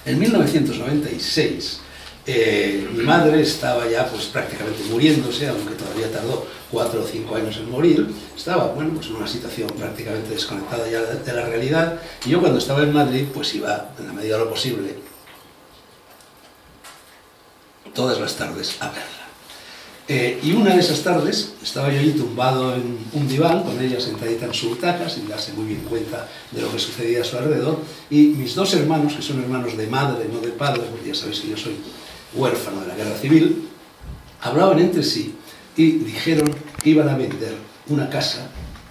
En 1996, mi madre estaba ya pues prácticamente muriéndose, aunque todavía tardó 4 o 5 años en morir. Estaba, bueno, pues en una situación prácticamente desconectada ya de la realidad, y yo cuando estaba en Madrid pues iba, en la medida de lo posible, todas las tardes a verla. Y una de esas tardes estaba yo allí tumbado en un diván, con ella sentadita en su butaca, sin darse muy bien cuenta de lo que sucedía a su alrededor, y mis dos hermanos, que son hermanos de madre, no de padre, porque ya sabéis que yo soy huérfano de la guerra civil, hablaban entre sí y dijeron que iban a vender una casa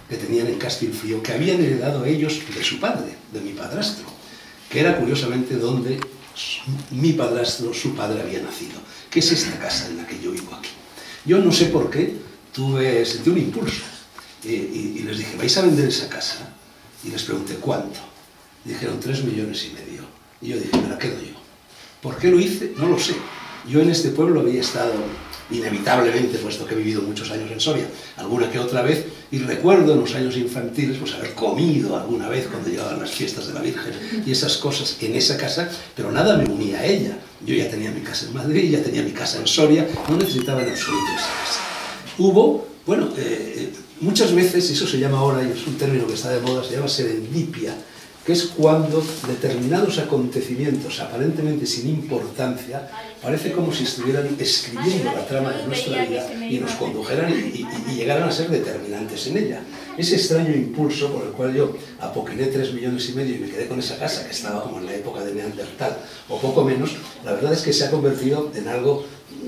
que tenían en Castilfrío, que habían heredado ellos de su padre, de mi padrastro, que era curiosamente donde mi padrastro, su padre, había nacido, que es esta casa en la que yo vivo aquí. Yo no sé por qué sentí un impulso y les dije, ¿vais a vender esa casa? Y les pregunté, ¿cuánto? Y dijeron, 3,5 millones. Y yo dije, me la quedo yo. ¿Por qué lo hice? No lo sé. Yo en este pueblo había estado inevitablemente, puesto que he vivido muchos años en Soria, alguna que otra vez, y recuerdo en los años infantiles pues haber comido alguna vez cuando llegaban las fiestas de la Virgen y esas cosas en esa casa, pero nada me unía a ella. Yo ya tenía mi casa en Madrid, ya tenía mi casa en Soria, no necesitaba en absoluto esa casa. Hubo, bueno, muchas veces, eso se llama ahora, y es un término que está de moda, se llama serendipia, que es cuando determinados acontecimientos aparentemente sin importancia parece como si estuvieran escribiendo la trama de nuestra vida y nos condujeran y llegaran a ser determinantes en ella. Ese extraño impulso por el cual yo apoquiné 3,5 millones y me quedé con esa casa que estaba como en la época de Neandertal o poco menos, la verdad es que se ha convertido en algo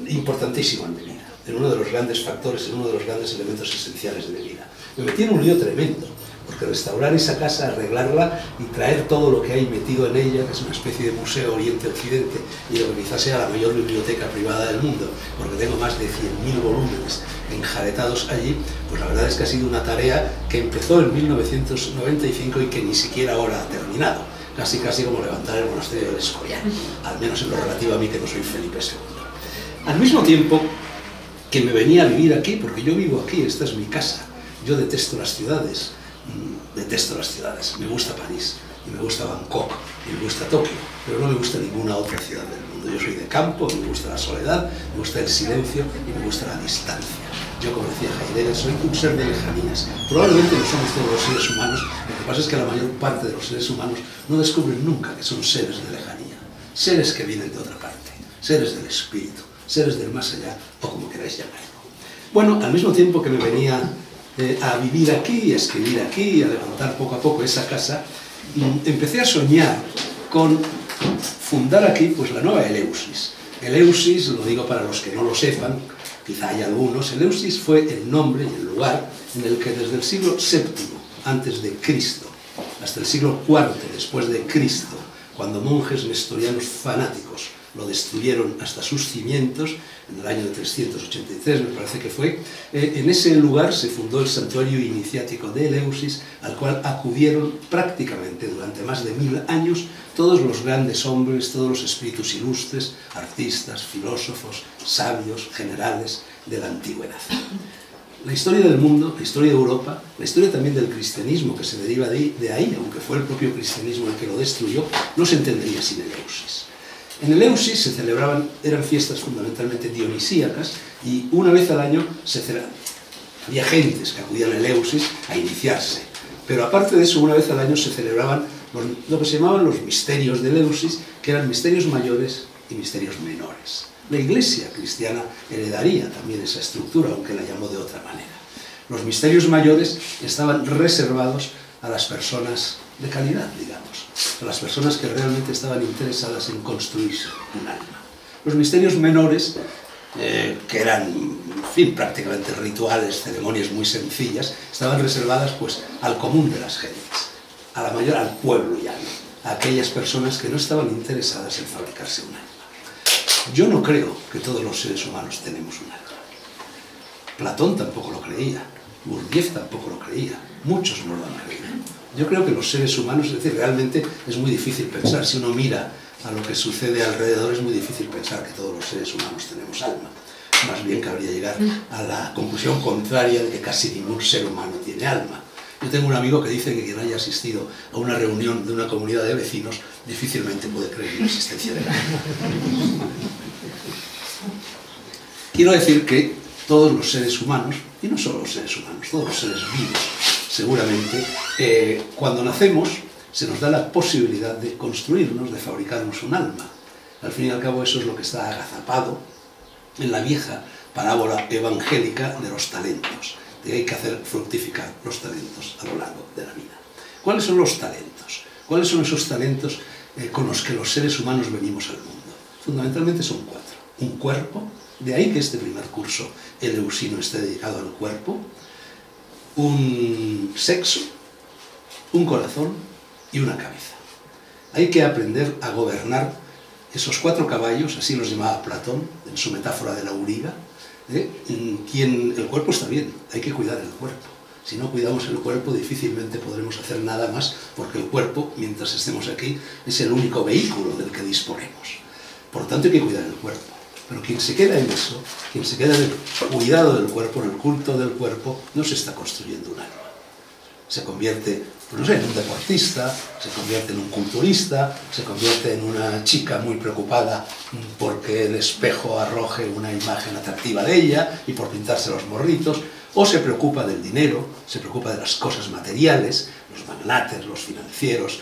importantísimo en mi vida, en uno de los grandes factores, en uno de los grandes elementos esenciales de mi vida. Me metí en un lío tremendo, porque restaurar esa casa, arreglarla y traer todo lo que hay metido en ella, que es una especie de museo Oriente-Occidente, y lo que quizás sea la mayor biblioteca privada del mundo, porque tengo más de 100.000 volúmenes enjaretados allí, pues la verdad es que ha sido una tarea que empezó en 1995 y que ni siquiera ahora ha terminado. Casi como levantar el monasterio del Escorial, al menos en lo relativo a mí, que no soy Felipe II. Al mismo tiempo que me venía a vivir aquí, porque yo vivo aquí, esta es mi casa, yo detesto las ciudades, me gusta París, y me gusta Bangkok, y me gusta Tokio, pero no me gusta ninguna otra ciudad del mundo. Yo soy de campo, me gusta la soledad, me gusta el silencio y me gusta la distancia. Yo, como decía Heidegger, soy un ser de lejanías. Probablemente no somos todos los seres humanos, lo que pasa es que la mayor parte de los seres humanos no descubren nunca que son seres de lejanía, seres que vienen de otra parte, seres del espíritu, seres del más allá, o como queráis llamarlo. Bueno, al mismo tiempo que me venía a vivir aquí, a escribir aquí, a levantar poco a poco esa casa, empecé a soñar con fundar aquí pues la nueva Eleusis. Eleusis, lo digo para los que no lo sepan, quizá hay algunos, Eleusis fue el nombre y el lugar en el que desde el siglo VII antes de Cristo hasta el siglo IV después de Cristo, cuando monjes nestorianos fanáticos lo destruyeron hasta sus cimientos, en el año de 383 me parece que fue, en ese lugar se fundó el santuario iniciático de Eleusis, al cual acudieron prácticamente durante más de 1000 años todos los grandes hombres, todos los espíritus ilustres, artistas, filósofos, sabios, generales de la antigüedad. La historia del mundo, la historia de Europa, la historia también del cristianismo que se deriva de ahí, aunque fue el propio cristianismo el que lo destruyó, no se entendería sin Eleusis. En Eleusis se celebraban, eran fiestas fundamentalmente dionisíacas, y una vez al año había gentes que acudían a Eleusis a iniciarse. Pero aparte de eso, una vez al año se celebraban lo que se llamaban los misterios de Eleusis, que eran misterios mayores y misterios menores. La Iglesia cristiana heredaría también esa estructura, aunque la llamó de otra manera. Los misterios mayores estaban reservados a las personas de calidad, digamos, a las personas que realmente estaban interesadas en construirse un alma. Los misterios menores, que eran, en fin, prácticamente rituales, ceremonias muy sencillas, estaban reservadas pues al común de las gentes, al pueblo llano, a aquellas personas que no estaban interesadas en fabricarse un alma. Yo no creo que todos los seres humanos tenemos un alma. Platón tampoco lo creía, Gurdjieff tampoco lo creía, muchos no lo han creído. Yo creo que los seres humanos, es decir, realmente es muy difícil pensar, si uno mira a lo que sucede alrededor, es muy difícil pensar que todos los seres humanos tenemos alma. Más bien cabría llegar a la conclusión contraria de que casi ningún ser humano tiene alma. Yo tengo un amigo que dice que quien haya asistido a una reunión de una comunidad de vecinos difícilmente puede creer en la existencia del alma. Quiero decir que todos los seres humanos, y no solo los seres humanos, todos los seres vivos, seguramente, cuando nacemos se nos da la posibilidad de construirnos, de fabricarnos un alma. Al fin y al cabo eso es lo que está agazapado en la vieja parábola evangélica de los talentos, de que hay que hacer fructificar los talentos a lo largo de la vida. ¿Cuáles son los talentos? ¿Cuáles son esos talentos con los que los seres humanos venimos al mundo? Fundamentalmente son 4. Un cuerpo, de ahí que este primer curso eleusino esté dedicado al cuerpo, un sexo, un corazón y una cabeza. Hay que aprender a gobernar esos 4 caballos, así los llamaba Platón en su metáfora de la auriga. El cuerpo está bien, hay que cuidar el cuerpo. Si no cuidamos el cuerpo, difícilmente podremos hacer nada más, porque el cuerpo, mientras estemos aquí, es el único vehículo del que disponemos. Por lo tanto, hay que cuidar el cuerpo. Pero quien se queda en eso, quien se queda en el cuidado del cuerpo, en el culto del cuerpo, no se está construyendo un alma. Se convierte, pues no sé, en un deportista, se convierte en un culturista, se convierte en una chica muy preocupada porque el espejo arroje una imagen atractiva de ella y por pintarse los morritos, o se preocupa del dinero, se preocupa de las cosas materiales, los magnates, los financieros,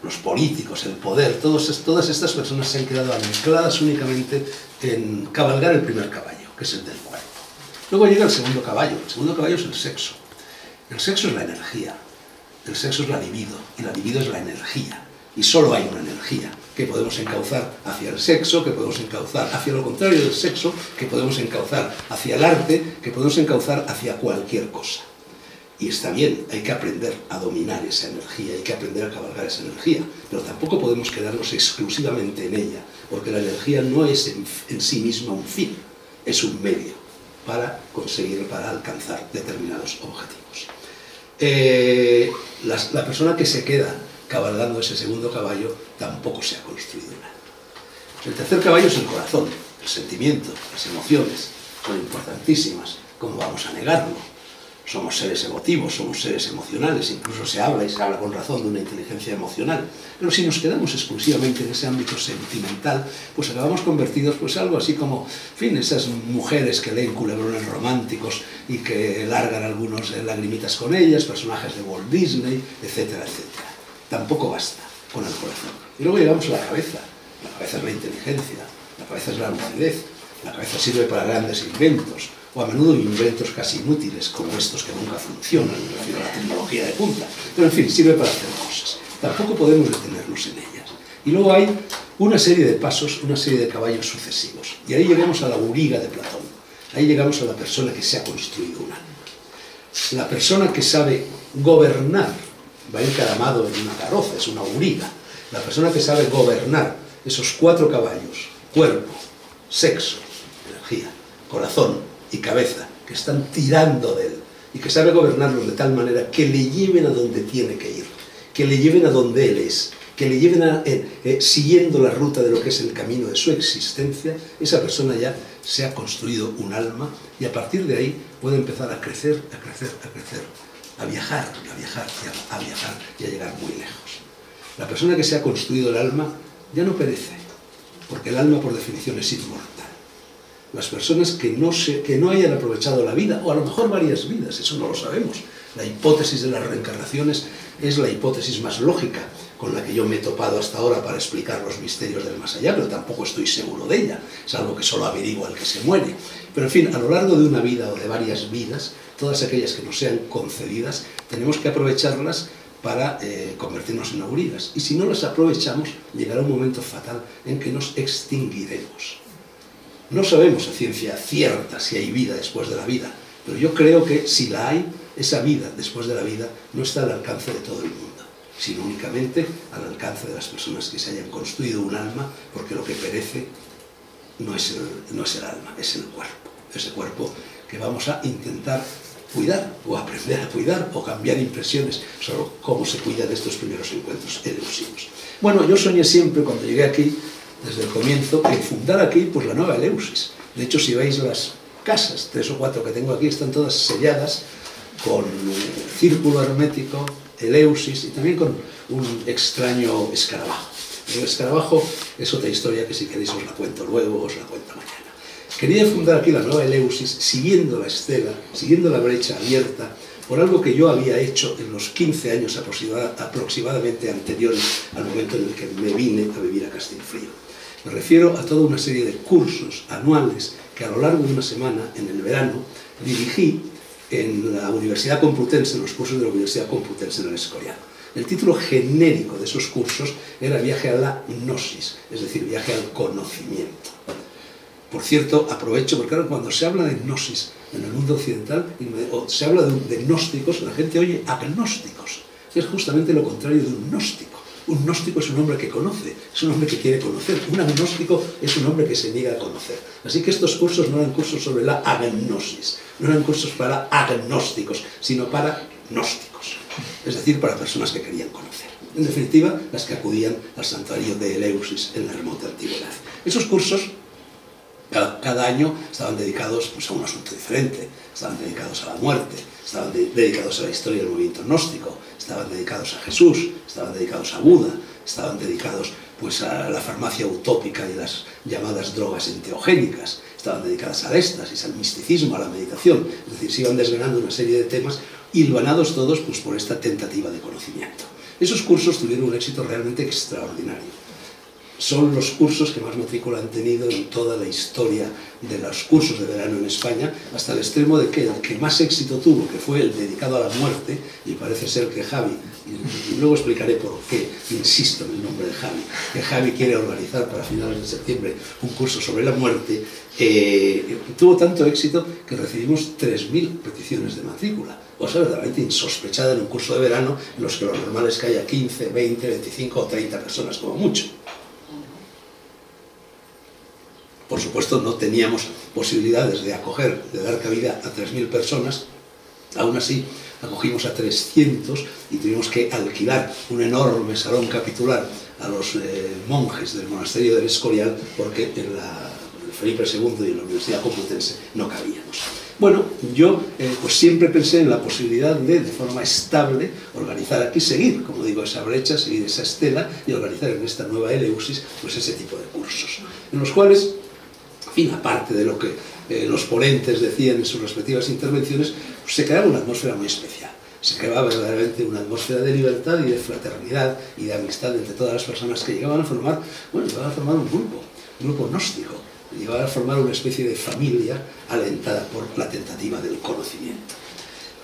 los políticos, el poder, todas estas personas se han quedado ancladas únicamente en cabalgar el primer caballo, que es el del cuerpo. Luego llega el segundo caballo es el sexo. El sexo es la energía, el sexo es la libido, y la libido es la energía. Y solo hay una energía que podemos encauzar hacia el sexo, que podemos encauzar hacia lo contrario del sexo, que podemos encauzar hacia el arte, que podemos encauzar hacia cualquier cosa. Y está bien, hay que aprender a dominar esa energía, hay que aprender a cabalgar esa energía, pero tampoco podemos quedarnos exclusivamente en ella, porque la energía no es en sí misma un fin, es un medio para conseguir, para alcanzar determinados objetivos. La persona que se queda cabalgando ese segundo caballo tampoco se ha construido nada. El tercer caballo es el corazón, el sentimiento, las emociones, son importantísimas, ¿cómo vamos a negarlo? Somos seres emotivos, somos seres emocionales, incluso se habla, y se habla con razón, de una inteligencia emocional. Pero si nos quedamos exclusivamente en ese ámbito sentimental, pues acabamos convertidos pues algo así como, en fin, esas mujeres que leen culebrones románticos y que largan algunos lagrimitas con ellas, personajes de Walt Disney, etcétera, etcétera. Tampoco basta con el corazón. Y luego llegamos a la cabeza. La cabeza es la inteligencia, la cabeza es la lucidez, la cabeza sirve para grandes inventos, o a menudo inventos casi inútiles, como estos que nunca funcionan, me refiero a la tecnología de punta, pero en fin, sirve para hacer cosas. Tampoco podemos detenernos en ellas. Y luego hay una serie de pasos, una serie de caballos sucesivos. Y ahí llegamos a la auriga de Platón. Ahí llegamos a la persona que se ha construido un alma. La persona que sabe gobernar, va encaramado en una carroza, es una auriga. La persona que sabe gobernar esos 4 caballos, cuerpo, sexo, energía, corazón y cabeza, que están tirando de él, y que sabe gobernarlos de tal manera que le lleven a donde tiene que ir, que le lleven a donde él es, que le lleven siguiendo la ruta de lo que es el camino de su existencia, esa persona ya se ha construido un alma, y a partir de ahí puede empezar a crecer, a crecer, a crecer, a viajar, a viajar, a viajar, y a llegar muy lejos. La persona que se ha construido el alma ya no perece, porque el alma por definición es inmortal. Las personas que no hayan aprovechado la vida, o a lo mejor varias vidas, eso no lo sabemos. La hipótesis de las reencarnaciones es la hipótesis más lógica con la que yo me he topado hasta ahora para explicar los misterios del más allá, pero tampoco estoy seguro de ella, es algo que solo averigua el que se muere. Pero en fin, a lo largo de una vida o de varias vidas, todas aquellas que nos sean concedidas, tenemos que aprovecharlas para convertirnos en aurigas. Y si no las aprovechamos, llegará un momento fatal en que nos extinguiremos. No sabemos a ciencia cierta si hay vida después de la vida, pero yo creo que si la hay, esa vida después de la vida no está al alcance de todo el mundo, sino únicamente al alcance de las personas que se hayan construido un alma, porque lo que perece no es el alma, es el cuerpo. Ese cuerpo que vamos a intentar cuidar, o aprender a cuidar, o cambiar impresiones sobre cómo se cuidan estos primeros encuentros eleusivos. Bueno, yo soñé siempre, cuando llegué aquí, desde el comienzo, en fundar aquí pues la nueva Eleusis. De hecho, si veis las casas, 3 o 4 que tengo aquí, están todas selladas con círculo hermético, eleusis y también con un extraño escarabajo. El escarabajo es otra historia que si queréis os la cuento luego, os la cuento mañana. Quería fundar aquí la nueva eleusis siguiendo la estela, siguiendo la brecha abierta, por algo que yo había hecho en los 15 años aproximadamente anteriores al momento en el que me vine a vivir a Castilfrío. Me refiero a toda una serie de cursos anuales que a lo largo de una semana, en el verano, dirigí en la Universidad Complutense, en los cursos de la Universidad Complutense en el Escorial. El título genérico de esos cursos era Viaje a la Gnosis, es decir, viaje al conocimiento. Por cierto, aprovecho, porque ahora cuando se habla de gnosis en el mundo occidental, o se habla de gnósticos, la gente oye agnósticos. Es justamente lo contrario de un gnóstico. Un gnóstico es un hombre que conoce, es un hombre que quiere conocer. Un agnóstico es un hombre que se niega a conocer. Así que estos cursos no eran cursos sobre la agnosis, no eran cursos para agnósticos, sino para gnósticos. Es decir, para personas que querían conocer. En definitiva, las que acudían al santuario de Eleusis en la remota antigüedad. Esos cursos cada año estaban dedicados pues, a un asunto diferente, estaban dedicados a la muerte, estaban dedicados a la historia del movimiento gnóstico, estaban dedicados a Jesús, estaban dedicados a Buda, estaban dedicados pues, a la farmacia utópica y las llamadas drogas enteogénicas, estaban dedicadas al éxtasis, al misticismo, a la meditación, es decir, se iban desgranando una serie de temas hilvanados todos pues, por esta tentativa de conocimiento. Esos cursos tuvieron un éxito realmente extraordinario. Son los cursos que más matrícula han tenido en toda la historia de los cursos de verano en España, hasta el extremo de que el que más éxito tuvo, que fue el dedicado a la muerte, y parece ser que Javi, y luego explicaré por qué insisto en el nombre de Javi, que Javi quiere organizar para finales de septiembre un curso sobre la muerte, tuvo tanto éxito que recibimos 3.000 peticiones de matrícula. Cosa verdaderamente insospechada en un curso de verano en los que lo normal es que haya 15, 20, 25 o 30 personas como mucho. Por supuesto, no teníamos posibilidades de acoger, de dar cabida a 3.000 personas. Aún así, acogimos a 300 y tuvimos que alquilar un enorme salón capitular a los monjes del monasterio del Escorial porque en el Felipe II y en la Universidad Complutense no cabíamos. Bueno, yo pues siempre pensé en la posibilidad de forma estable, organizar aquí, seguir, como digo, esa brecha, seguir esa estela y organizar en esta nueva eleusis pues ese tipo de cursos, en los cuales, en fin, aparte de lo que los ponentes decían en sus respectivas intervenciones, pues se creaba una atmósfera muy especial. Se creaba verdaderamente una atmósfera de libertad y de fraternidad y de amistad entre todas las personas que llegaban a formar, bueno, llegaban a formar un grupo gnóstico, llegaban a formar una especie de familia alentada por la tentativa del conocimiento.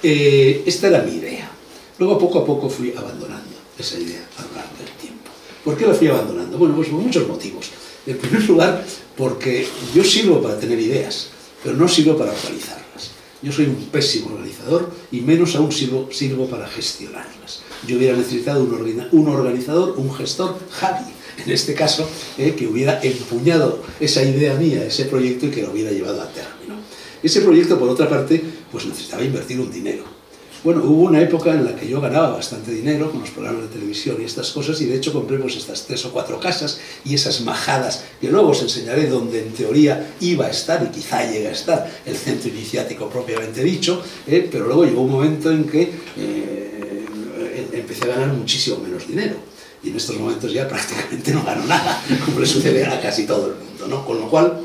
Esta era mi idea. Luego, poco a poco, fui abandonando esa idea a lo largo del tiempo. ¿Por qué la fui abandonando? Bueno, pues por muchos motivos. En primer lugar, porque yo sirvo para tener ideas, pero no sirvo para organizarlas. Yo soy un pésimo organizador y menos aún sirvo para gestionarlas. Yo hubiera necesitado un organizador, un gestor, Javi, en este caso, que hubiera empuñado esa idea mía, ese proyecto y que lo hubiera llevado a término. Ese proyecto, por otra parte, pues necesitaba invertir un dinero. Bueno, hubo una época en la que yo ganaba bastante dinero con los programas de televisión y estas cosas, y de hecho compré pues estas 3 o 4 casas y esas majadas que luego os enseñaré donde en teoría iba a estar y quizá llegue a estar el centro iniciático propiamente dicho, pero luego llegó un momento en que empecé a ganar muchísimo menos dinero. Y en estos momentos ya prácticamente no gano nada, como le sucede a casi todo el mundo, ¿no? Con lo cual,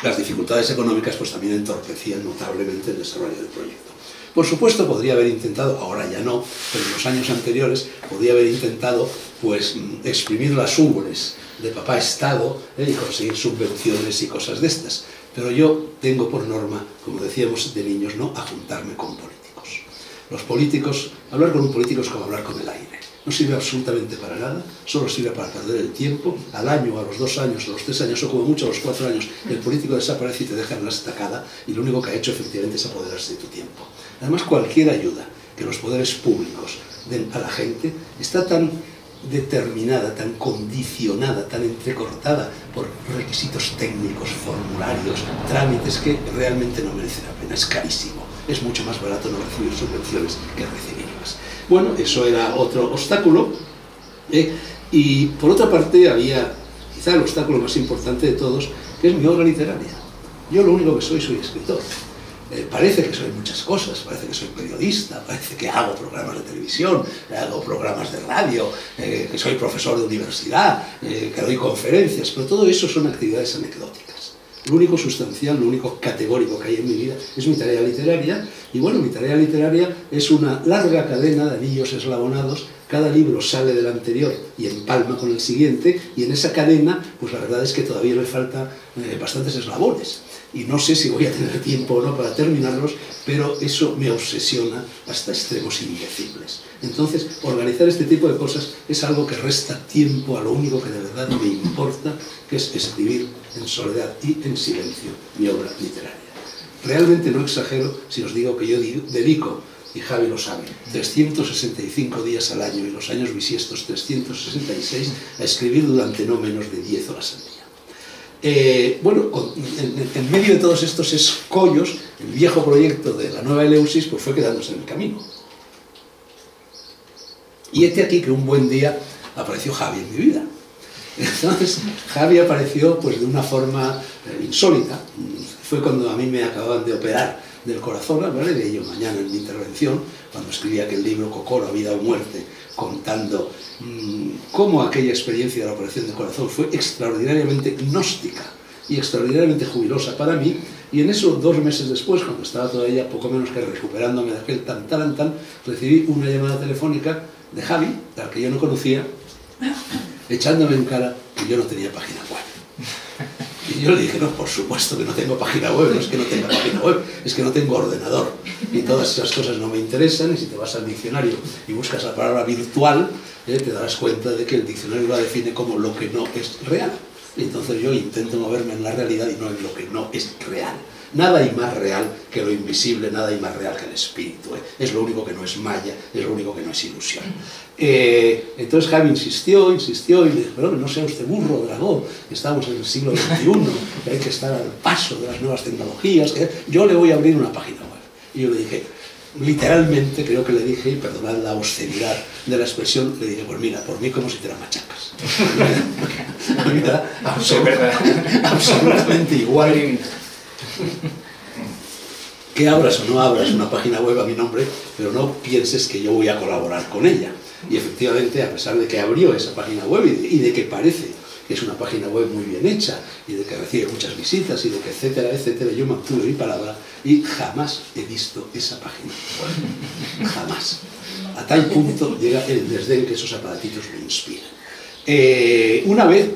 las dificultades económicas pues también entorpecían notablemente el desarrollo del proyecto. Por supuesto, podría haber intentado, ahora ya no, pero en los años anteriores, podría haber intentado pues exprimir las ubres de papá Estado y conseguir subvenciones y cosas de estas. Pero yo tengo por norma, como decíamos de niños, no a juntarme con políticos. Los políticos, hablar con un político es como hablar con el aire. No sirve absolutamente para nada, solo sirve para perder el tiempo. Al año, a los 2 años, a los 3 años o como mucho a los 4 años, el político desaparece y te deja en la estacada y lo único que ha hecho efectivamente es apoderarse de tu tiempo. Además, cualquier ayuda que los poderes públicos den a la gente está tan determinada, tan condicionada, tan entrecortada por requisitos técnicos, formularios, trámites que realmente no merece la pena, es carísimo. Es mucho más barato no recibir subvenciones que recibirlas. Bueno, eso era otro obstáculo. Y por otra parte había quizá el obstáculo más importante de todos, que es mi obra literaria. Yo lo único que soy escritor. Parece que soy muchas cosas, parece que soy periodista, parece que hago programas de televisión, hago programas de radio, que soy profesor de universidad, que doy conferencias, pero todo eso son actividades anecdóticas. Lo único sustancial, lo único categórico que hay en mi vida es mi tarea literaria, y bueno, mi tarea literaria es una larga cadena de anillos eslabonados. Cada libro sale del anterior y empalma con el siguiente, y en esa cadena, pues la verdad es que todavía me faltan bastantes eslabones. Y no sé si voy a tener tiempo o no para terminarlos, pero eso me obsesiona hasta extremos indecibles. Entonces, organizar este tipo de cosas es algo que resta tiempo a lo único que de verdad me importa, que es escribir en soledad y en silencio mi obra literaria. Realmente no exagero si os digo que yo dedico, y Javi lo sabe, 365 días al año y los años bisiestos 366 a escribir durante no menos de 10 horas al día. Bueno, en medio de todos estos escollos, el viejo proyecto de la nueva Eleusis pues fue quedándose en el camino. Y este aquí que un buen día apareció Javi en mi vida. Entonces, Javi apareció pues de una forma insólita. Fue cuando a mí me acababan de operar del corazón, hablaré de ello mañana en mi intervención, cuando escribí aquel libro Kokoro, Vida o Muerte, contando cómo aquella experiencia de la operación del corazón fue extraordinariamente gnóstica y extraordinariamente jubilosa para mí, y en eso 2 meses después, cuando estaba todavía poco menos que recuperándome de aquel tan, recibí una llamada telefónica de Javi, al que yo no conocía, echándome en cara que yo no tenía página web. Y yo le dije, no, por supuesto que no tengo página web, no es que no tenga página web, es que no tengo ordenador. Y todas esas cosas no me interesan, y si te vas al diccionario y buscas la palabra virtual, te darás cuenta de que el diccionario la define como lo que no es real. Y entonces yo intento moverme en la realidad y no en lo que no es real. Nada hay más real que lo invisible, nada hay más real que el espíritu. Es lo único que no es maya, es lo único que no es ilusión. Entonces Javi insistió y me dijo, pero no sea usted burro, dragón, estamos en el siglo XXI, que hay que estar al paso de las nuevas tecnologías, que yo le voy a abrir una página web. Y yo le dije, literalmente, creo que le dije, y perdonad la obscenidad de la expresión, le dije, pues mira, por mí como si te la machacas. Mira, absolutamente igual. Que abras o no abras una página web a mi nombre, pero no pienses que yo voy a colaborar con ella. Y efectivamente, a pesar de que abrió esa página web y de que parece que es una página web muy bien hecha y de que recibe muchas visitas y de que etcétera, etcétera, yo mantuve mi palabra y jamás he visto esa página web. Jamás. A tal punto llega el desdén que esos aparatitos me inspiran. Una vez,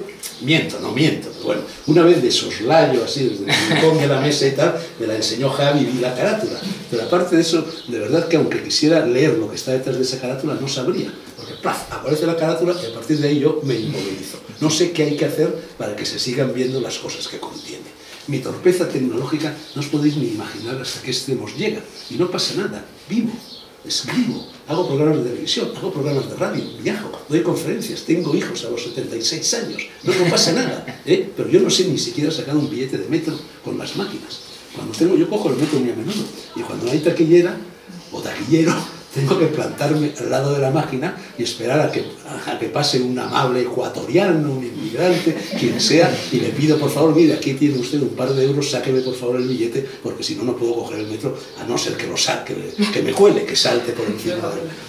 no miento, pero bueno, una vez de soslayo, así, desde el rincón de la mesa y tal, me la enseñó Javi y vi la carátula. Pero aparte de eso, de verdad que aunque quisiera leer lo que está detrás de esa carátula, no sabría. Porque ¡plaf!, aparece la carátula y a partir de ahí yo me inmovilizo. No sé qué hay que hacer para que se sigan viendo las cosas que contiene. Mi torpeza tecnológica no os podéis ni imaginar hasta qué extremos llega. Y no pasa nada, vivo. Escribo, hago programas de televisión, hago programas de radio, viajo, doy conferencias, tengo hijos a los 76 años, no pasa nada, pero yo no sé ni siquiera sacar un billete de metro con las máquinas. Cuando yo cojo el metro muy a menudo, y cuando no hay taquillera o taquillero, tengo que plantarme al lado de la máquina y esperar a que pase un amable ecuatoriano, un inmigrante, quien sea, y le pido, por favor, mire, aquí tiene usted un par de euros, sáqueme por favor el billete, porque si no, no puedo coger el metro, a no ser que lo saque, que me cuele, que salte por encima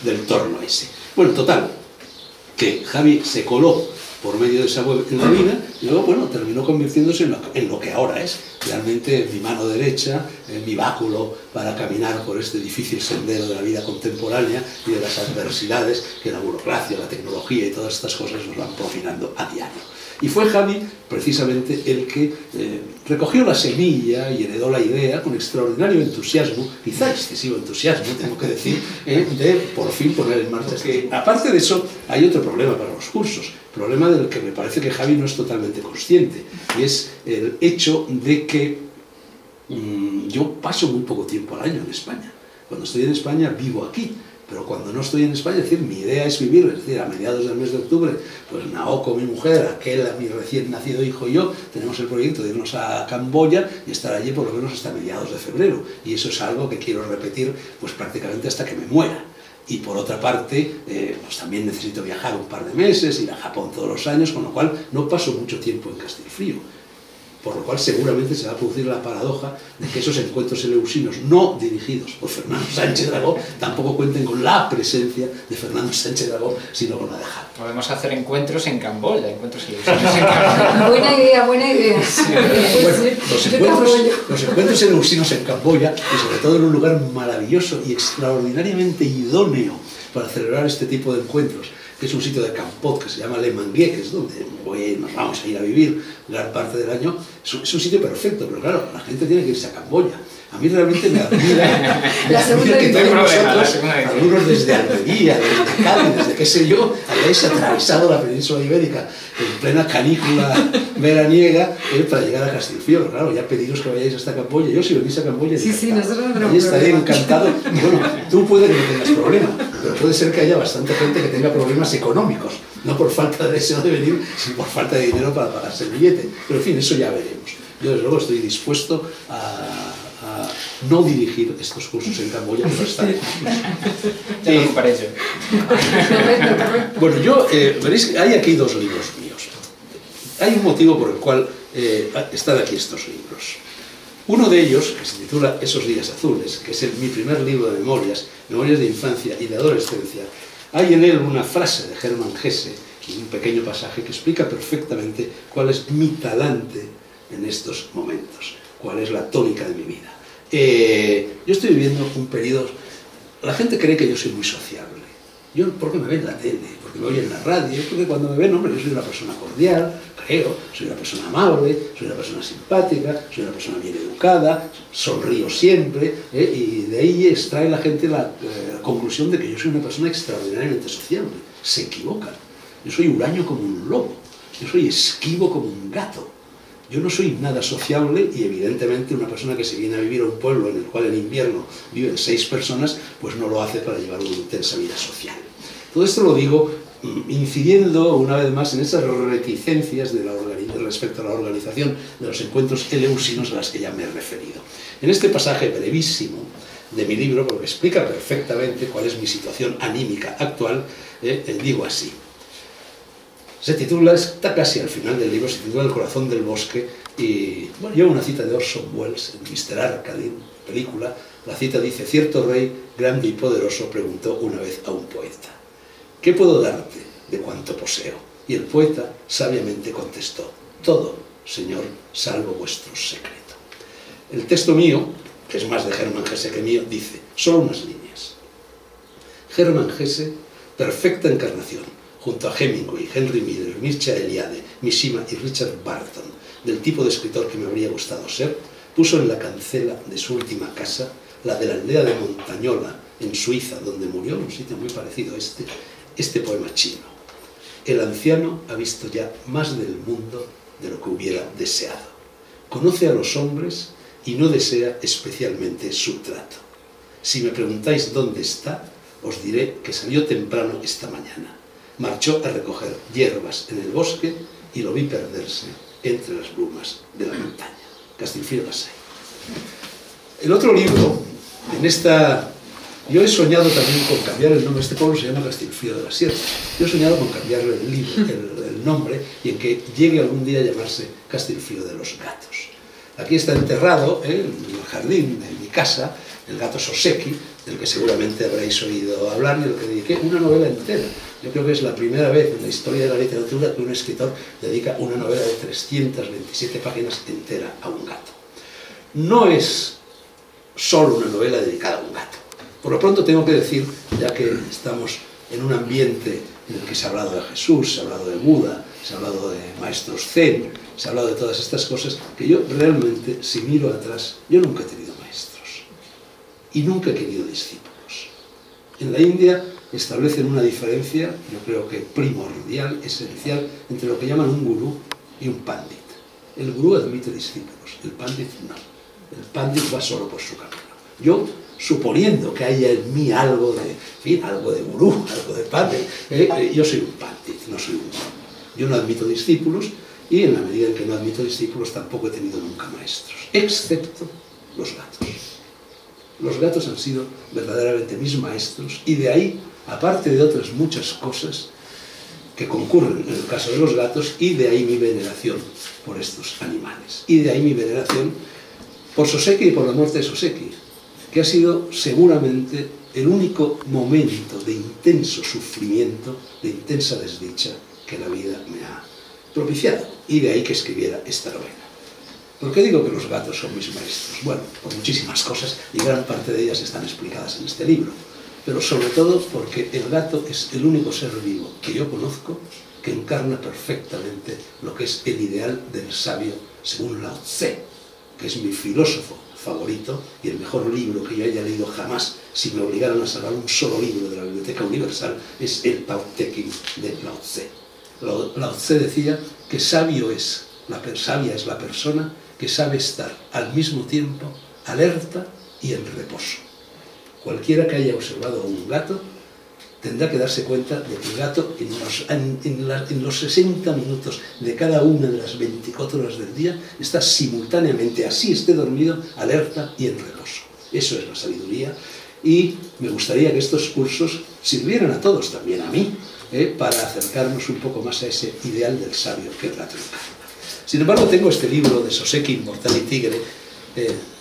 del torno ese. Bueno, total, que Javi se coló por medio de esa web en la vida, y luego, bueno, terminó convirtiéndose en lo que ahora es, realmente mi mano derecha, mi báculo para caminar por este difícil sendero de la vida contemporánea y de las adversidades que la burocracia, la tecnología y todas estas cosas nos van propinando a diario. Y fue Javi, precisamente, el que recogió la semilla y heredó la idea con extraordinario entusiasmo, quizá excesivo entusiasmo, tengo que decir, de por fin poner en marcha este. Aparte de eso, hay otro problema para los cursos, problema del que me parece que Javi no es totalmente consciente, y es el hecho de que yo paso muy poco tiempo al año en España. Cuando estoy en España, vivo aquí. Pero cuando no estoy en España, es decir, mi idea es vivir, es decir, a mediados del mes de octubre, pues Naoko, mi mujer, aquel, mi recién nacido hijo y yo, tenemos el proyecto de irnos a Camboya y estar allí por lo menos hasta mediados de febrero. Y eso es algo que quiero repetir pues prácticamente hasta que me muera. Y por otra parte, pues también necesito viajar un par de meses, ir a Japón todos los años, con lo cual no paso mucho tiempo en Castelfrío. por lo cual seguramente se va a producir la paradoja de que esos encuentros eleusinos no dirigidos por Fernando Sánchez Dragó tampoco cuenten con la presencia de Fernando Sánchez Dragó, sino con la de Jara. Podemos hacer encuentros en Camboya, encuentros eleusinos en Camboya. Buena idea, buena idea. Sí. Bueno, los encuentros eleusinos en Camboya, y sobre todo en un lugar maravilloso y extraordinariamente idóneo para celebrar este tipo de encuentros, que es un sitio de Campot que se llama Le Mangué, que es donde nos vamos a ir a vivir gran parte del año. Es un sitio perfecto, pero claro, la gente tiene que irse a Camboya. A mí realmente me admira que todos vosotros, algunos desde Almería, desde Cádiz, desde qué sé yo, hayáis atravesado la península ibérica en plena canícula veraniega para llegar a Castilfrío. Claro, ya pediros que vayáis hasta Camboya. Yo si venís a Camboya, sí, nosotros no tenemos ahí estaré problema. encantado. Y bueno, tú puedes que no tengas problema, pero puede ser que haya bastante gente que tenga problemas económicos, no por falta de deseo de venir, sino por falta de dinero para pagarse el billete. Pero en fin, eso ya veremos. Yo desde luego estoy dispuesto a no dirigir estos cursos en Camboya, pero estaré. Ya lo ocuparé yo. Bueno, yo, veréis que hay aquí dos libros míos. Hay un motivo por el cual están aquí estos libros. Uno de ellos, que se titula Esos días azules, que es mi primer libro de memorias de infancia y de adolescencia, hay en él una frase de Hermann Hesse, un pequeño pasaje que explica perfectamente cuál es mi talante en estos momentos, cuál es la tónica de mi vida. Yo estoy viviendo un periodo... La gente cree que yo soy muy sociable. Yo, porque me ve en la tele, porque me oye en la radio, porque cuando me ven, hombre, yo soy una persona cordial, creo, soy una persona amable, soy una persona simpática, soy una persona bien educada, sonrío siempre, y de ahí extrae la gente la conclusión de que yo soy una persona extraordinariamente sociable. Se equivocan. Yo soy huraño como un lobo, yo soy esquivo como un gato. Yo no soy nada sociable y evidentemente una persona que se viene a vivir a un pueblo en el cual en invierno viven 6 personas, pues no lo hace para llevar una intensa vida social. Todo esto lo digo incidiendo una vez más en esas reticencias respecto a la organización de los encuentros eleusinos a las que ya me he referido. En este pasaje brevísimo de mi libro, porque explica perfectamente cuál es mi situación anímica actual, digo así. Se titula, está casi al final del libro, se titula El corazón del bosque y bueno, lleva una cita de Orson Welles en Mr. Arcady, película. La cita dice: cierto rey, grande y poderoso, preguntó una vez a un poeta: ¿qué puedo darte de cuanto poseo? Y el poeta sabiamente contestó: todo, señor, salvo vuestro secreto. El texto mío, que es más de Hermann Hesse que mío, dice solo unas líneas. Hermann Hesse, perfecta encarnación, junto a Hemingway, Henry Miller, Mircea Eliade, Mishima y Richard Burton, del tipo de escritor que me habría gustado ser, puso en la cancela de su última casa, la de la aldea de Montañola, en Suiza, donde murió, en un sitio muy parecido a este poema chino. El anciano ha visto ya más del mundo de lo que hubiera deseado. Conoce a los hombres y no desea especialmente su trato. Si me preguntáis dónde está, os diré que salió temprano esta mañana. Marchó a recoger hierbas en el bosque y lo vi perderse entre las brumas de la montaña. Castilfrío de Sey. El otro libro, yo he soñado también con cambiar el nombre. Este pueblo se llama Castilfrío de la Sierra. Yo he soñado con cambiarle el nombre y en que llegue algún día a llamarse Castilfrío de los Gatos. Aquí está enterrado, en el jardín de mi casa, el gato Soseki, del que seguramente habréis oído hablar y del que dediqué una novela entera. Yo creo que es la primera vez en la historia de la literatura que un escritor dedica una novela de 327 páginas entera a un gato. No es solo una novela dedicada a un gato. Por lo pronto tengo que decir, ya que estamos en un ambiente en el que se ha hablado de Jesús, se ha hablado de Buda, se ha hablado de maestros zen, se ha hablado de todas estas cosas, que yo realmente, si miro atrás, yo nunca he tenido maestros y nunca he querido discípulos. En la India establecen una diferencia, yo creo que primordial, esencial, entre lo que llaman un gurú y un pandit. El gurú admite discípulos, el pandit no. El pandit va solo por su camino. Yo, suponiendo que haya en mí algo de gurú, algo de pandit, yo soy un pandit, no soy un gurú. Yo no admito discípulos y en la medida en que no admito discípulos tampoco he tenido nunca maestros, excepto los gatos. Los gatos han sido verdaderamente mis maestros y de ahí, aparte de otras muchas cosas, que concurren en el caso de los gatos, y de ahí mi veneración por estos animales. Y de ahí mi veneración por Soseki y por la muerte de Soseki, que ha sido seguramente el único momento de intenso sufrimiento, de intensa desdicha que la vida me ha propiciado. Y de ahí que escribiera esta novela. ¿Por qué digo que los gatos son mis maestros? Bueno, por muchísimas cosas, y gran parte de ellas están explicadas en este libro. Pero sobre todo porque el gato es el único ser vivo que yo conozco que encarna perfectamente lo que es el ideal del sabio según Lao Tse, que es mi filósofo favorito y el mejor libro que yo haya leído jamás. Si me obligaran a salvar un solo libro de la Biblioteca Universal, es el Tao Te Ching de Lao Tse. Lao Tse decía que sabia es la persona que sabe estar al mismo tiempo alerta y en reposo. Cualquiera que haya observado a un gato tendrá que darse cuenta de que el gato en los 60 minutos de cada una de las 24 horas del día está simultáneamente, así esté dormido, alerta y en reposo. Eso es la sabiduría, y me gustaría que estos cursos sirvieran a todos, también a mí, para acercarnos un poco más a ese ideal del sabio que el gato encarna. Sin embargo, tengo este libro de Soseki, Inmortal y Tigre.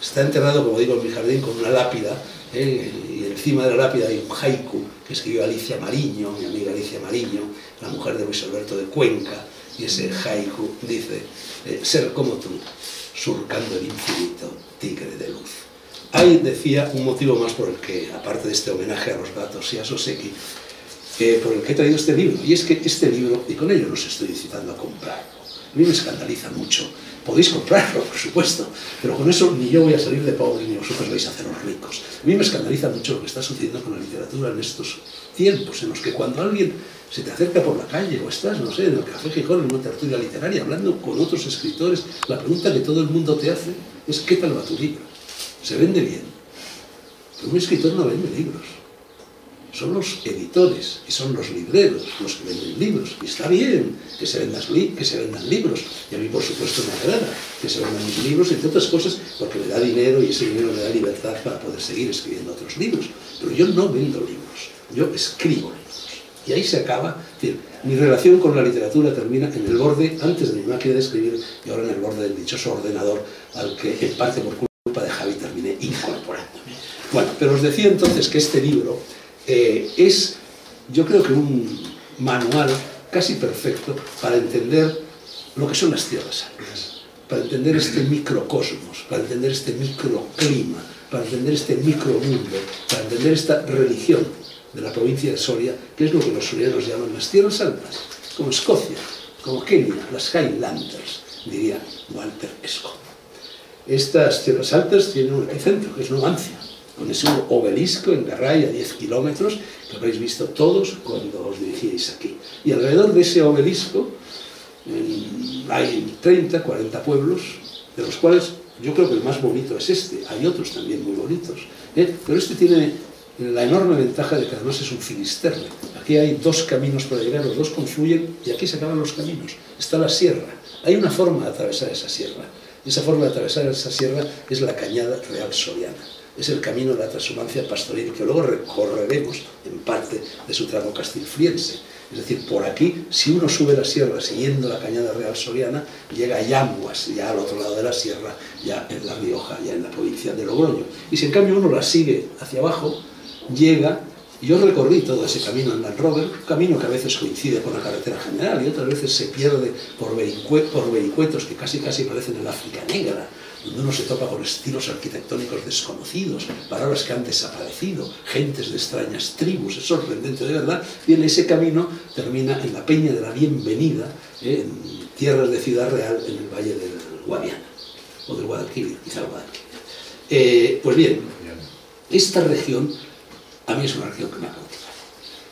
Está enterrado, como digo, en mi jardín con una lápida, y encima de la lápida hay un haiku que escribió Alicia Mariño, mi amiga Alicia Mariño, la mujer de Luis Alberto de Cuenca, y ese haiku dice: ser como tú, surcando el infinito, tigre de luz. Ahí decía un motivo más por el que, aparte de este homenaje a los gatos y a Soseki, por el que he traído este libro, y es que este libro, y con ello los estoy incitando a comprarlo, a mí me escandaliza mucho. Podéis comprarlo, por supuesto, pero con eso ni yo voy a salir de pobre ni vosotros vais a haceros ricos. A mí me escandaliza mucho lo que está sucediendo con la literatura en estos tiempos, en los que cuando alguien se te acerca por la calle o estás, no sé, en el Café Gijón, en una tertulia literaria, hablando con otros escritores, la pregunta que todo el mundo te hace es: ¿qué tal va tu libro? ¿Se vende bien? Pero un escritor no vende libros. Son los editores y son los libreros los que venden libros. Y está bien que se vendan libros. Y a mí, por supuesto, me agrada que se vendan mis libros, entre otras cosas, porque me da dinero y ese dinero me da libertad para poder seguir escribiendo otros libros. Pero yo no vendo libros, yo escribo libros. Y ahí se acaba. Es decir, mi relación con la literatura termina en el borde, antes de mi máquina de escribir, y ahora en el borde del dichoso ordenador, al que en parte por culpa de Javi terminé incorporándome. Bueno, pero os decía entonces que este libro es, yo creo que un manual casi perfecto para entender lo que son las tierras altas, para entender este microcosmos, para entender este microclima, para entender este micromundo, para entender esta religión de la provincia de Soria, que es lo que los sorianos llaman las tierras altas, como Escocia, como Kenia, las Highlanders, diría Walter Scott. Estas tierras altas tienen un epicentro, que es Numancia, con ese obelisco en Garray a 10 kilómetros, que habréis visto todos cuando os dirigíais aquí. Y alrededor de ese obelisco hay 30, 40 pueblos, de los cuales yo creo que el más bonito es este. Hay otros también muy bonitos, pero este tiene la enorme ventaja de que además es un finisterre. Aquí hay dos caminos para llegar, los dos confluyen y aquí se acaban los caminos. Está la sierra. Hay una forma de atravesar esa sierra. Y esa forma de atravesar esa sierra es la Cañada Real Soriana. Es el camino de la transhumancia pastoril, que luego recorreremos en parte de su tramo castilfriense. Es decir, por aquí, si uno sube la sierra siguiendo la Cañada Real Soriana, llega a Yanguas, ya al otro lado de la sierra, ya en La Rioja, ya en la provincia de Logroño. Y si en cambio uno la sigue hacia abajo, llega. Yo recorrí todo ese camino en Land Rover, un camino que a veces coincide con la carretera general y otras veces se pierde por vericuetos que casi parecen el África negra, donde uno se topa con estilos arquitectónicos desconocidos, palabras que han desaparecido, gentes de extrañas tribus. Es sorprendente de verdad. Bien, ese camino termina en la Peña de la Bienvenida, en tierras de Ciudad Real, en el Valle del Guadiana, o del Guadalquivir, quizá el Guadalquivir. Pues bien, esta región a mí es una región que me ha cautivado.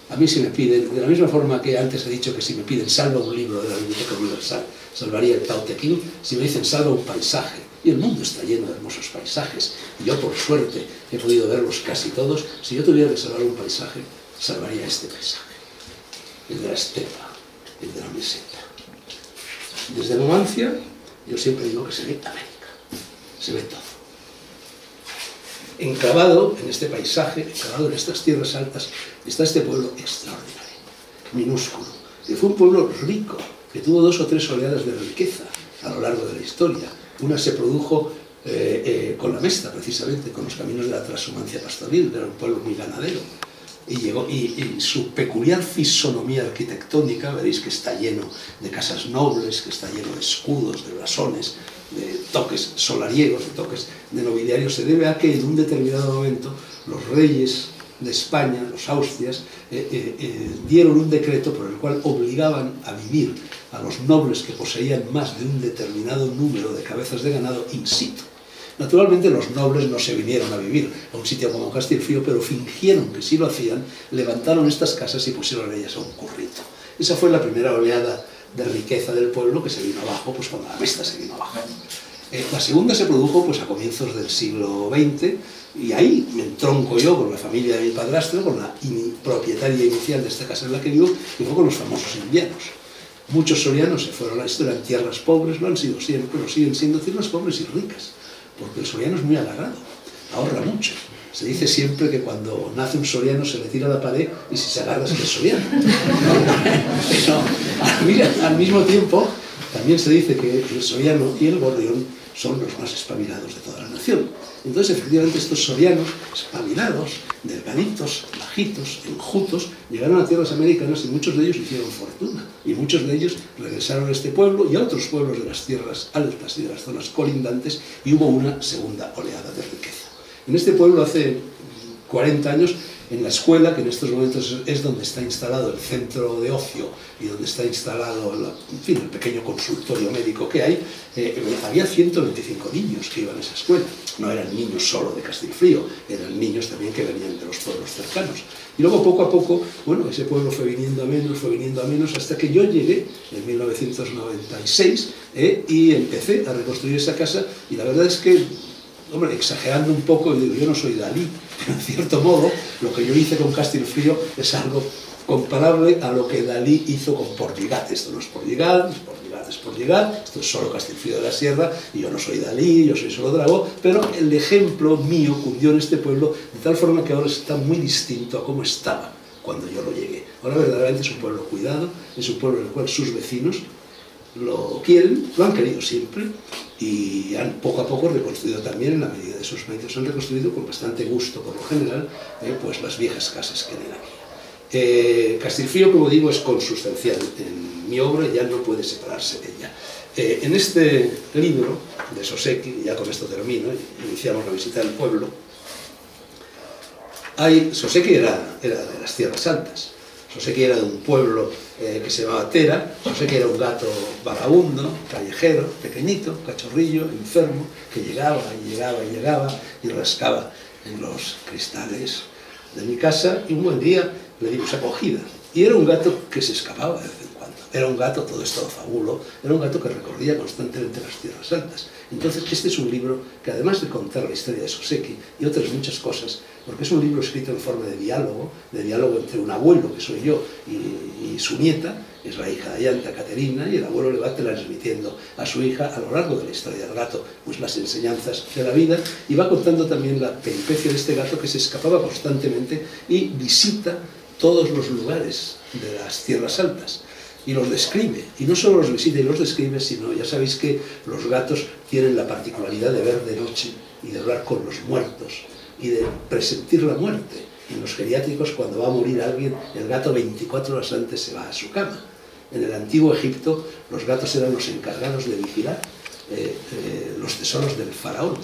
A mí si me piden, de la misma forma que antes he dicho que si me piden salva un libro de la Biblioteca Universal, salvaría el Tao Te Ching, si me dicen salva un paisaje, y el mundo está lleno de hermosos paisajes, y yo por suerte he podido verlos casi todos, si yo tuviera que salvar un paisaje, salvaría este paisaje, el de la estepa, el de la meseta. Desde Numancia, yo siempre digo que se ve América, se ve todo. Enclavado en este paisaje, enclavado en estas tierras altas, está este pueblo extraordinario, minúsculo, que fue un pueblo rico, que tuvo 2 o 3 oleadas de riqueza a lo largo de la historia. Una se produjo con la Mesta, precisamente, con los caminos de la transhumancia pastoril, era un pueblo muy ganadero. Y su peculiar fisonomía arquitectónica, veréis que está lleno de casas nobles, que está lleno de escudos, de blasones, de toques solariegos, de toques de nobiliario, se debe a que en un determinado momento los reyes de España, los Austrias, dieron un decreto por el cual obligaban a vivir a los nobles que poseían más de un determinado número de cabezas de ganado in situ. Naturalmente los nobles no se vinieron a vivir a un sitio como Castilfrío, pero fingieron que sí lo hacían, levantaron estas casas y pusieron en ellas a un currito. Esa fue la primera oleada de riqueza del pueblo que se vino abajo, pues cuando la Mesta se vino abajo. La segunda se produjo pues a comienzos del siglo XX, y ahí me entronco yo con la familia de mi padrastro, con la propietaria inicial de esta casa en la que vivo, y fue con los famosos indianos. Muchos sorianos se fueron a esto, eran tierras pobres, lo han sido siempre, lo siguen siendo tierras pobres y ricas, porque el soriano es muy alargado, ahorra mucho. Se dice siempre que cuando nace un soriano se le tira a la pared y si se agarra es que es soriano. Pero al mismo tiempo también se dice que el soriano y el gorrión son los más espabilados de toda la nación. Entonces, efectivamente, estos sorianos espabilados, delgaditos, bajitos, enjutos, llegaron a tierras americanas y muchos de ellos hicieron fortuna. Y muchos de ellos regresaron a este pueblo y a otros pueblos de las tierras altas y de las zonas colindantes, y hubo una segunda oleada de riqueza. En este pueblo hace 40 años, en la escuela, que en estos momentos es donde está instalado el centro de ocio y donde está instalado el pequeño consultorio médico que hay, había 125 niños que iban a esa escuela. No eran niños solo de Castilfrío, eran niños también que venían de los pueblos cercanos. Y luego poco a poco, bueno, ese pueblo fue viniendo a menos, hasta que yo llegué en 1996 y empecé a reconstruir esa casa, y la verdad es que, hombre, exagerando un poco, digo, yo no soy Dalí, pero en cierto modo lo que yo hice con Castilfrío es algo comparable a lo que Dalí hizo con Portlligat. Esto no es Portlligat, es Portlligat, esto es solo Castilfrío de la Sierra, y yo no soy Dalí, yo soy solo Dragó, pero el ejemplo mío cundió en este pueblo de tal forma que ahora está muy distinto a cómo estaba cuando yo lo llegué. Ahora verdaderamente es un pueblo cuidado, es un pueblo en el cual sus vecinos lo quieren, lo han querido siempre, y han poco a poco reconstruido también, en la medida de sus medios, han reconstruido con bastante gusto, por lo general, pues las viejas casas que eran aquí. Castilfrío, como digo, es consustancial en mi obra, ya no puede separarse de ella. En este libro de Soseki, ya con esto termino, iniciamos la visita del pueblo, Soseki era de las Tierras Altas. Soseki era de un pueblo que se llamaba Tera. Soseki era un gato vagabundo, callejero, pequeñito, cachorrillo, enfermo, que llegaba y rascaba en los cristales de mi casa, y un buen día le dimos acogida. Y era un gato que se escapaba de vez en cuando. Era un gato, todo esto fabulo, era un gato que recorría constantemente las Tierras Altas. Entonces, este es un libro que, además de contar la historia de Soseki y otras muchas cosas, porque es un libro escrito en forma de diálogo entre un abuelo, que soy yo, y su nieta, que es la hija de Ayanta, Caterina, y el abuelo le va transmitiendo a su hija, a lo largo de la historia del gato, pues las enseñanzas de la vida, y va contando también la peripecia de este gato que se escapaba constantemente y visita todos los lugares de las Tierras Altas, y los describe, y no solo los visita y los describe, sino, ya sabéis que los gatos tienen la particularidad de ver de noche y de hablar con los muertos y de presentir la muerte. En los geriátricos, cuando va a morir alguien, el gato 24 horas antes se va a su cama. En el antiguo Egipto, los gatos eran los encargados de vigilar los tesoros del faraón,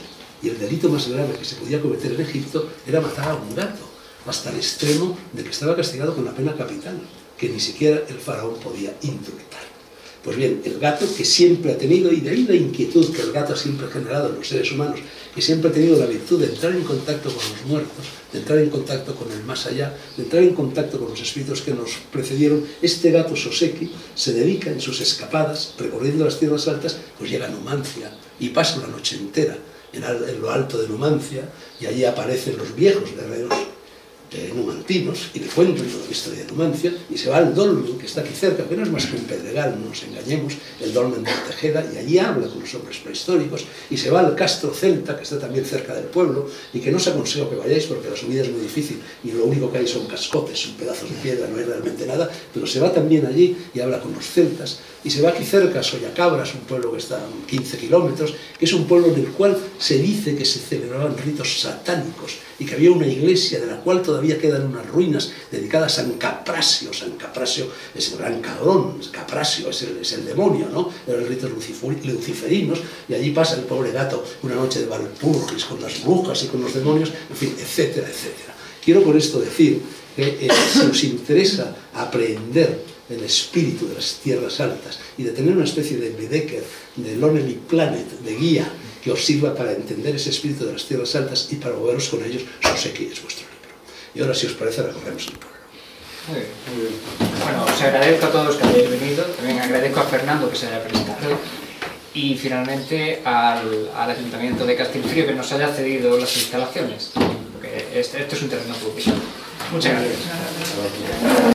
y el delito más grave que se podía cometer en Egipto era matar a un gato, hasta el extremo de que estaba castigado con la pena capital, que ni siquiera el faraón podía indultar. Pues bien, el gato, que siempre ha tenido, y de ahí la inquietud que el gato ha siempre generado en los seres humanos, que siempre ha tenido la virtud de entrar en contacto con los muertos, de entrar en contacto con el más allá, de entrar en contacto con los espíritus que nos precedieron, este gato Soseki se dedica en sus escapadas, recorriendo las Tierras Altas, pues llega a Numancia y pasa una noche entera en lo alto de Numancia, y allí aparecen los viejos guerreros numantinos, y le cuento toda la historia de Numancia, y se va al dolmen, que está aquí cerca, que no es más que un pedregal, no nos engañemos, el dolmen de Tejeda, y allí habla con los hombres prehistóricos, y se va al castro celta, que está también cerca del pueblo, y que no os aconsejo que vayáis porque la subida es muy difícil, y lo único que hay son cascotes, son pedazos de piedra, no hay realmente nada, pero se va también allí y habla con los celtas, y se va aquí cerca a Sollacabras, un pueblo que está a 15 kilómetros, que es un pueblo en el cual se dice que se celebraban ritos satánicos, y que había una iglesia de la cual todavía quedan unas ruinas dedicadas a San Caprasio. San Caprasio es el gran cabrón, Caprasio es el demonio, ¿no? Eran ritos luciferinos, y allí pasa el pobre gato una noche de Valpurgis con las brujas y con los demonios, en fin, etcétera, etcétera. Quiero con esto decir que si os interesa aprender el espíritu de las tierras altas y de tener una especie de Baedeker, de Lonely Planet, de guía, que os sirva para entender ese espíritu de las tierras altas y para moveros con ellos, Soseki es vuestro libro. Y ahora, si os parece, recorremos el pueblo. Muy bien, muy bien. Bueno, os agradezco a todos que habéis venido, también agradezco a Fernando que se haya presentado, y finalmente al Ayuntamiento de Castilfrío que nos haya cedido las instalaciones, porque esto es un terreno público. Muchas gracias.